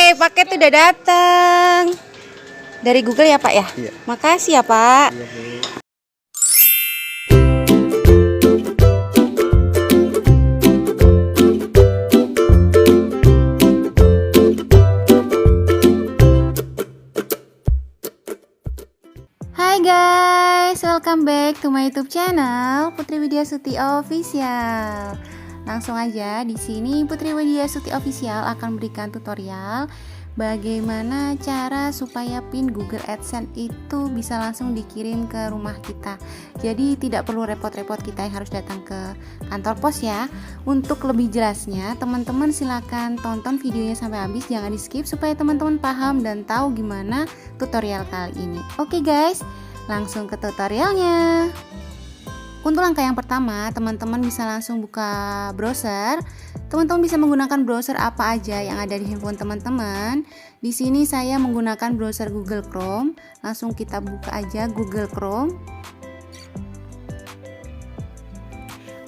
Oke, paket udah datang. Dari Google ya, Pak ya? Iya. Makasih ya, Pak. Iya, Bu. Hai guys, welcome back to my YouTube channel Putri Widyasuti Official. Langsung aja di sini Putri Widyasuti Official akan berikan tutorial bagaimana cara supaya pin Google AdSense itu bisa langsung dikirim ke rumah kita. Jadi tidak perlu repot-repot kita yang harus datang ke kantor pos ya. Untuk lebih jelasnya, teman-teman silakan tonton videonya sampai habis, jangan di skip supaya teman-teman paham dan tahu gimana tutorial kali ini. Oke guys, langsung ke tutorialnya. Untuk langkah yang pertama, teman-teman bisa langsung buka browser. Teman-teman bisa menggunakan browser apa aja yang ada di handphone teman-teman. Di sini saya menggunakan browser Google Chrome. Langsung kita buka aja Google Chrome.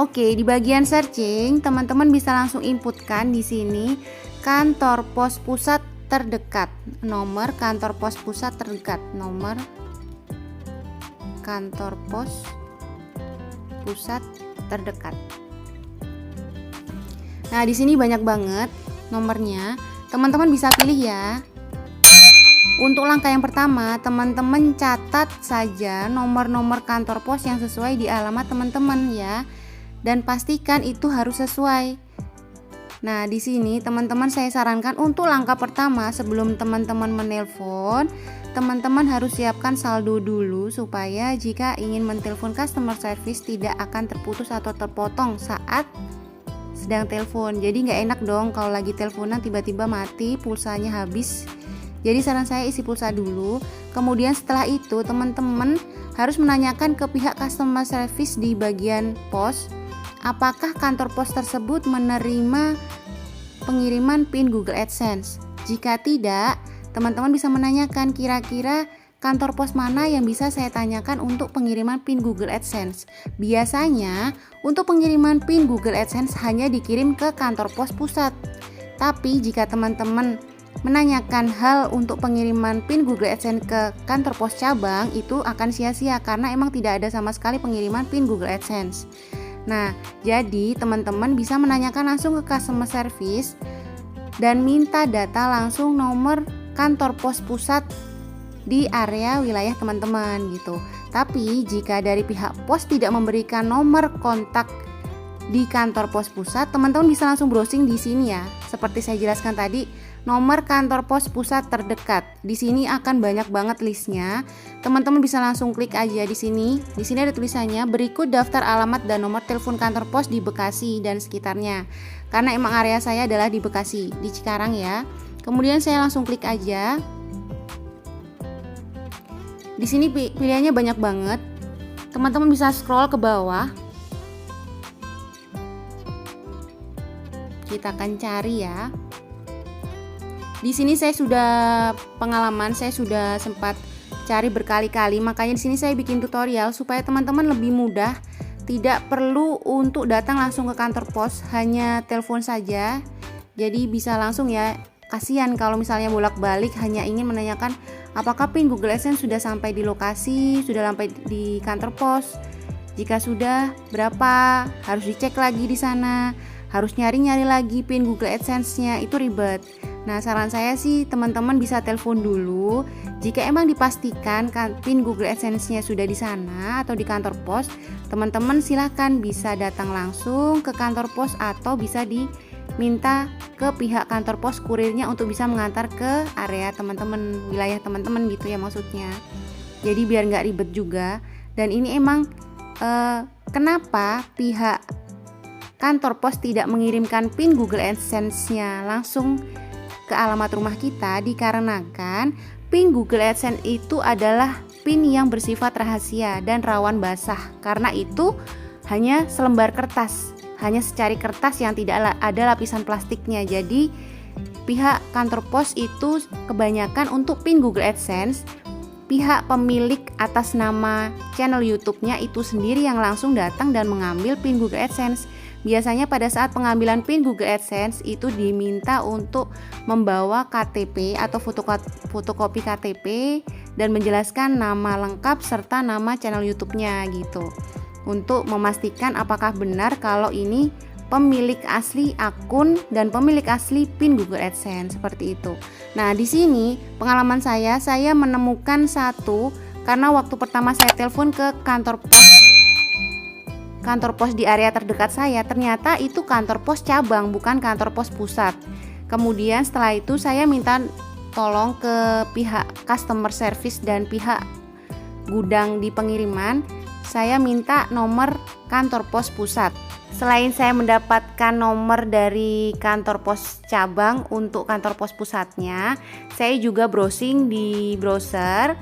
Oke, di bagian searching, teman-teman bisa langsung inputkan di sini kantor pos pusat terdekat. Nomor kantor pos pusat terdekat. Nomor kantor pos pusat terdekat. Nah, di sini banyak banget nomornya. Teman-teman bisa pilih ya. Untuk langkah yang pertama, teman-teman catat saja nomor-nomor kantor pos yang sesuai di alamat teman-teman ya. Dan pastikan itu harus sesuai. Nah, di sini teman-teman saya sarankan untuk langkah pertama sebelum teman-teman menelpon, teman-teman harus siapkan saldo dulu supaya jika ingin menelpon customer service tidak akan terputus atau terpotong saat sedang telepon. Jadi nggak enak dong kalau lagi teleponan tiba-tiba mati, pulsanya habis. Jadi saran saya isi pulsa dulu. Kemudian setelah itu teman-teman harus menanyakan ke pihak customer service di bagian pos, apakah kantor pos tersebut menerima pengiriman pin Google AdSense. Jika tidak, teman-teman bisa menanyakan kira-kira kantor pos mana yang bisa saya tanyakan untuk pengiriman pin Google AdSense. Biasanya untuk pengiriman pin Google AdSense hanya dikirim ke kantor pos pusat. Tapi jika teman-teman menanyakan hal untuk pengiriman pin Google AdSense ke kantor pos cabang, itu akan sia-sia karena emang tidak ada sama sekali pengiriman pin Google AdSense. Nah, jadi teman-teman bisa menanyakan langsung ke customer service dan minta data langsung nomor kantor pos pusat di area wilayah teman-teman gitu. Tapi jika dari pihak pos tidak memberikan nomor kontak di kantor pos pusat, teman-teman bisa langsung browsing di sini ya. Seperti saya jelaskan tadi, nomor kantor pos pusat terdekat. Di sini akan banyak banget listnya. Teman-teman bisa langsung klik aja di sini. Di sini ada tulisannya berikut daftar alamat dan nomor telepon kantor pos di Bekasi dan sekitarnya. Karena emang area saya adalah di Bekasi, di Cikarang ya. Kemudian saya langsung klik aja. Di sini pilihannya banyak banget. Teman-teman bisa scroll ke bawah. Kita akan cari ya. Di sini saya sudah pengalaman, saya sudah sempat cari berkali-kali, makanya di sini saya bikin tutorial supaya teman-teman lebih mudah, tidak perlu untuk datang langsung ke kantor pos, hanya telepon saja. Jadi bisa langsung ya. Kasihan kalau misalnya bolak-balik hanya ingin menanyakan apakah pin Google AdSense sudah sampai di lokasi, sudah sampai di kantor pos. Jika sudah, berapa? Harus dicek lagi di sana. Harus nyari-nyari lagi pin Google AdSense-nya, itu ribet. Nah, saran saya sih teman-teman bisa telepon dulu. Jika emang dipastikan pin Google AdSense-nya sudah di sana atau di kantor pos, teman-teman silahkan bisa datang langsung ke kantor pos atau bisa diminta ke pihak kantor pos kurirnya untuk bisa mengantar ke area teman-teman, wilayah teman-teman gitu ya maksudnya. Jadi biar nggak ribet juga. Dan ini emang kenapa pihak kantor pos tidak mengirimkan pin Google AdSense-nya langsung ke alamat rumah kita, dikarenakan pin Google AdSense itu adalah pin yang bersifat rahasia dan rawan basah. Karena itu hanya selembar kertas, hanya secari kertas yang tidak ada lapisan plastiknya. Jadi pihak kantor pos itu kebanyakan untuk pin Google AdSense, pihak pemilik atas nama channel YouTube-nya itu sendiri yang langsung datang dan mengambil pin Google AdSense. biasanya pada saat pengambilan PIN Google AdSense itu diminta untuk membawa KTP atau fotokopi KTP dan menjelaskan nama lengkap serta nama channel YouTube-nya gitu. Untuk memastikan apakah benar kalau ini pemilik asli akun dan pemilik asli PIN Google AdSense seperti itu. Nah, di sini pengalaman saya menemukan satu karena waktu pertama saya telepon ke kantor pos di area terdekat saya, ternyata itu kantor pos cabang bukan kantor pos pusat. Kemudian setelah itu saya minta tolong ke pihak customer service dan pihak gudang di pengiriman. Saya minta nomor kantor pos pusat. Selain saya mendapatkan nomor dari kantor pos cabang untuk kantor pos pusatnya, saya juga browsing di browser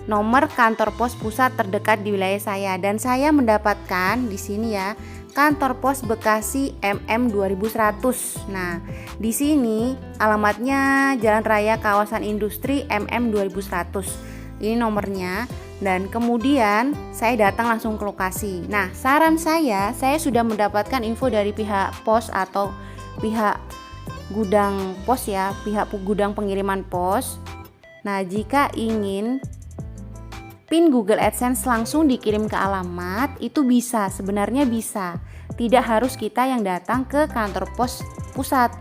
nomor kantor pos pusat terdekat di wilayah saya, dan saya mendapatkan di sini ya, kantor pos Bekasi MM 2100. Nah, di sini alamatnya Jalan Raya Kawasan Industri MM 2100. Ini nomornya, dan kemudian saya datang langsung ke lokasi. Nah, saran saya sudah mendapatkan info dari pihak pos atau pihak gudang pos ya, pihak gudang pengiriman pos. Nah, jika ingin PIN Google AdSense langsung dikirim ke alamat, itu bisa, sebenarnya bisa. Tidak harus kita yang datang ke kantor pos pusat.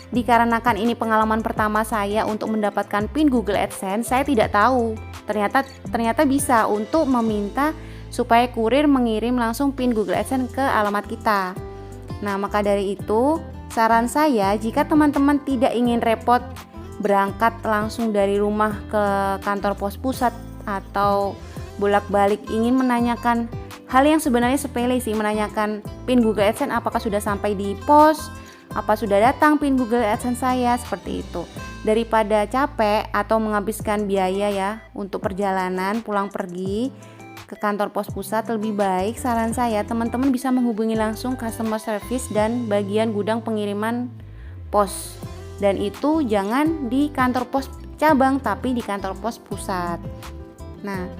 Dikarenakan ini pengalaman pertama saya untuk mendapatkan PIN Google AdSense, saya tidak tahu. Ternyata bisa untuk meminta supaya kurir mengirim langsung PIN Google AdSense ke alamat kita. Nah, maka dari itu, saran saya jika teman-teman tidak ingin repot berangkat langsung dari rumah ke kantor pos pusat atau bolak-balik ingin menanyakan hal yang sebenarnya sepele sih, menanyakan PIN Google AdSense apakah sudah sampai di pos, apa sudah datang PIN Google AdSense saya, seperti itu. Daripada capek atau menghabiskan biaya ya untuk perjalanan pulang pergi ke kantor pos pusat, lebih baik saran saya teman-teman bisa menghubungi langsung customer service dan bagian gudang pengiriman pos. Dan itu jangan di kantor pos cabang tapi di kantor pos pusat. Nah,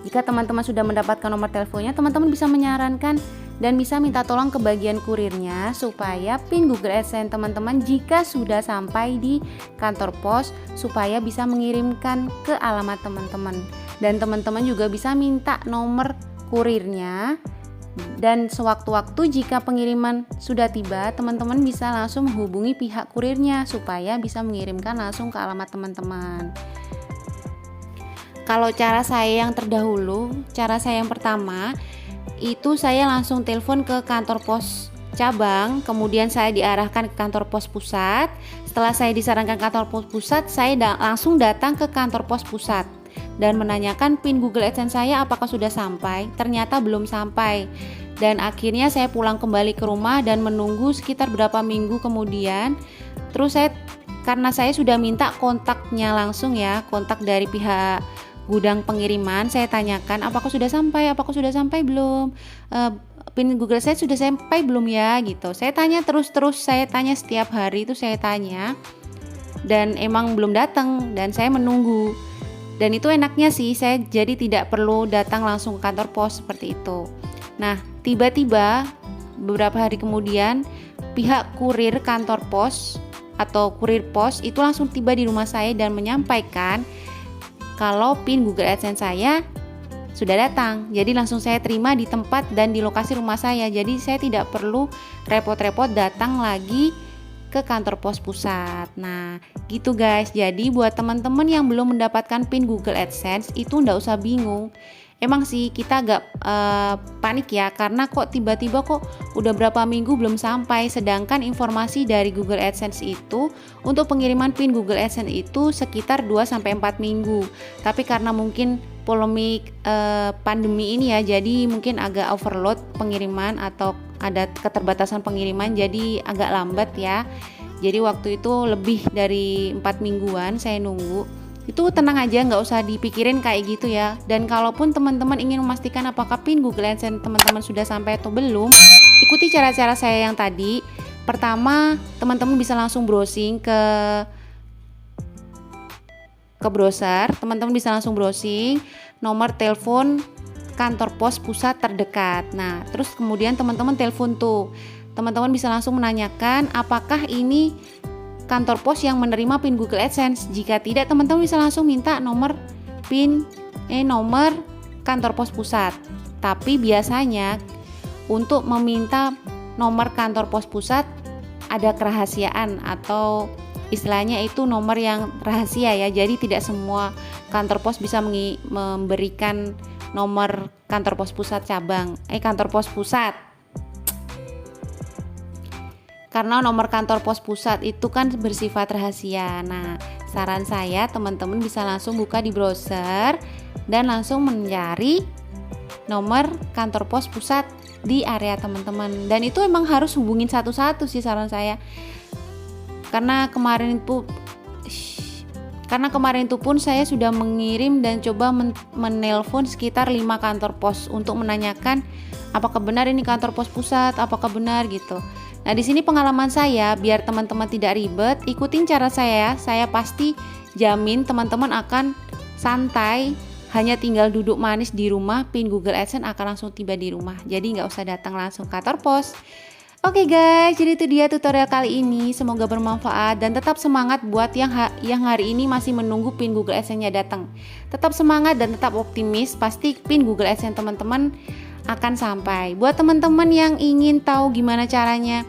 jika teman-teman sudah mendapatkan nomor teleponnya, teman-teman bisa menyarankan dan bisa minta tolong ke bagian kurirnya supaya PIN Google AdSense teman-teman jika sudah sampai di kantor pos supaya bisa mengirimkan ke alamat teman-teman. Dan teman-teman juga bisa minta nomor kurirnya, dan sewaktu-waktu jika pengiriman sudah tiba, teman-teman bisa langsung menghubungi pihak kurirnya supaya bisa mengirimkan langsung ke alamat teman-teman. Kalau cara saya yang terdahulu, cara saya yang pertama itu saya langsung telepon ke kantor pos cabang, kemudian saya diarahkan ke kantor pos pusat. Setelah saya disarankan kantor pos pusat, saya langsung datang ke kantor pos pusat dan menanyakan PIN Google AdSense saya apakah sudah sampai. Ternyata belum sampai, dan akhirnya saya pulang kembali ke rumah dan menunggu sekitar berapa minggu kemudian. Terus karena saya sudah minta kontaknya langsung ya, kontak dari pihak gudang pengiriman, saya tanyakan apakah sudah sampai belum, PIN Google saya sudah sampai belum ya gitu. Saya tanya terus saya tanya setiap hari itu saya tanya, dan emang belum datang dan saya menunggu. Dan itu enaknya sih, saya jadi tidak perlu datang langsung ke kantor pos seperti itu. Nah, tiba-tiba beberapa hari kemudian pihak kurir kantor pos atau kurir pos itu langsung tiba di rumah saya dan menyampaikan kalau PIN Google AdSense saya sudah datang. Jadi langsung saya terima di tempat dan di lokasi rumah saya. Jadi saya tidak perlu repot-repot datang lagi ke kantor pos pusat. Nah, gitu guys. Jadi buat teman-teman yang belum mendapatkan PIN Google AdSense itu nggak usah bingung. Emang sih kita agak panik ya, karena kok tiba-tiba kok udah berapa minggu belum sampai, sedangkan informasi dari Google AdSense itu untuk pengiriman PIN Google AdSense itu sekitar 2-4 minggu. Tapi karena mungkin polemik pandemi ini ya, jadi mungkin agak overload pengiriman atau ada keterbatasan pengiriman, jadi agak lambat ya. Jadi waktu itu lebih dari 4 mingguan saya nunggu. Itu tenang aja, nggak usah dipikirin kayak gitu ya. Dan kalaupun teman-teman ingin memastikan apakah PIN Google AdSense teman-teman sudah sampai atau belum, ikuti cara-cara saya yang tadi. Pertama, teman-teman bisa langsung browsing ke browser. Teman-teman bisa langsung browsing nomor telepon kantor pos pusat terdekat. Nah, terus kemudian teman-teman telepon tuh. Teman-teman bisa langsung menanyakan apakah ini kantor pos yang menerima PIN Google AdSense. Jika tidak, teman-teman bisa langsung minta nomor nomor kantor pos pusat. Tapi biasanya untuk meminta nomor kantor pos pusat ada kerahasiaan atau istilahnya itu nomor yang rahasia ya. Jadi tidak semua kantor pos bisa memberikan nomor kantor pos pusat cabang, kantor pos pusat. Karena nomor kantor pos pusat itu kan bersifat rahasia. Nah, saran saya teman-teman bisa langsung buka di browser dan langsung mencari nomor kantor pos pusat di area teman-teman. Dan itu emang harus hubungin satu-satu sih saran saya. Karena kemarin itu pun saya sudah mengirim dan coba menelpon sekitar 5 kantor pos untuk menanyakan apakah benar ini kantor pos pusat, apakah benar gitu. Nah, di sini pengalaman saya, biar teman-teman tidak ribet, ikutin cara saya. Saya pasti jamin teman-teman akan santai, hanya tinggal duduk manis di rumah, PIN Google AdSense akan langsung tiba di rumah. Jadi nggak usah datang langsung ke kantor pos. Oke guys, jadi itu dia tutorial kali ini. Semoga bermanfaat dan tetap semangat buat yang hari ini masih menunggu PIN Google AdSense-nya datang. Tetap semangat dan tetap optimis, pasti PIN Google AdSense teman-teman akan sampai. Buat teman-teman yang ingin tahu gimana caranya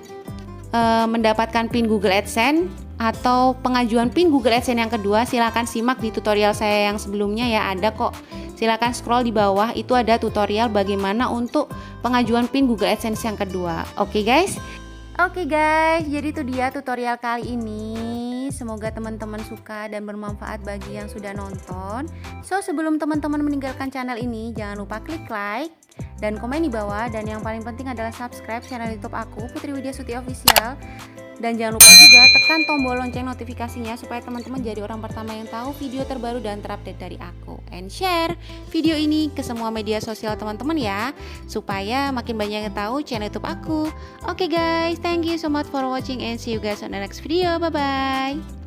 mendapatkan PIN Google AdSense atau pengajuan PIN Google AdSense yang kedua, silakan simak di tutorial saya yang sebelumnya ya, ada kok. Silakan scroll di bawah, itu ada tutorial bagaimana untuk pengajuan PIN Google AdSense yang kedua. Oke guys, jadi itu dia tutorial kali ini. Semoga teman-teman suka dan bermanfaat bagi yang sudah nonton. So, sebelum teman-teman meninggalkan channel ini, jangan lupa klik like dan komen di bawah. Dan yang paling penting adalah subscribe channel YouTube aku, Putri Widya Suti Official. Dan jangan lupa juga tekan tombol lonceng notifikasinya supaya teman-teman jadi orang pertama yang tahu video terbaru dan terupdate dari aku. And share video ini ke semua media sosial teman-teman ya, supaya makin banyak yang tahu channel YouTube aku. Oke guys, thank you so much for watching and see you guys on the next video. Bye bye.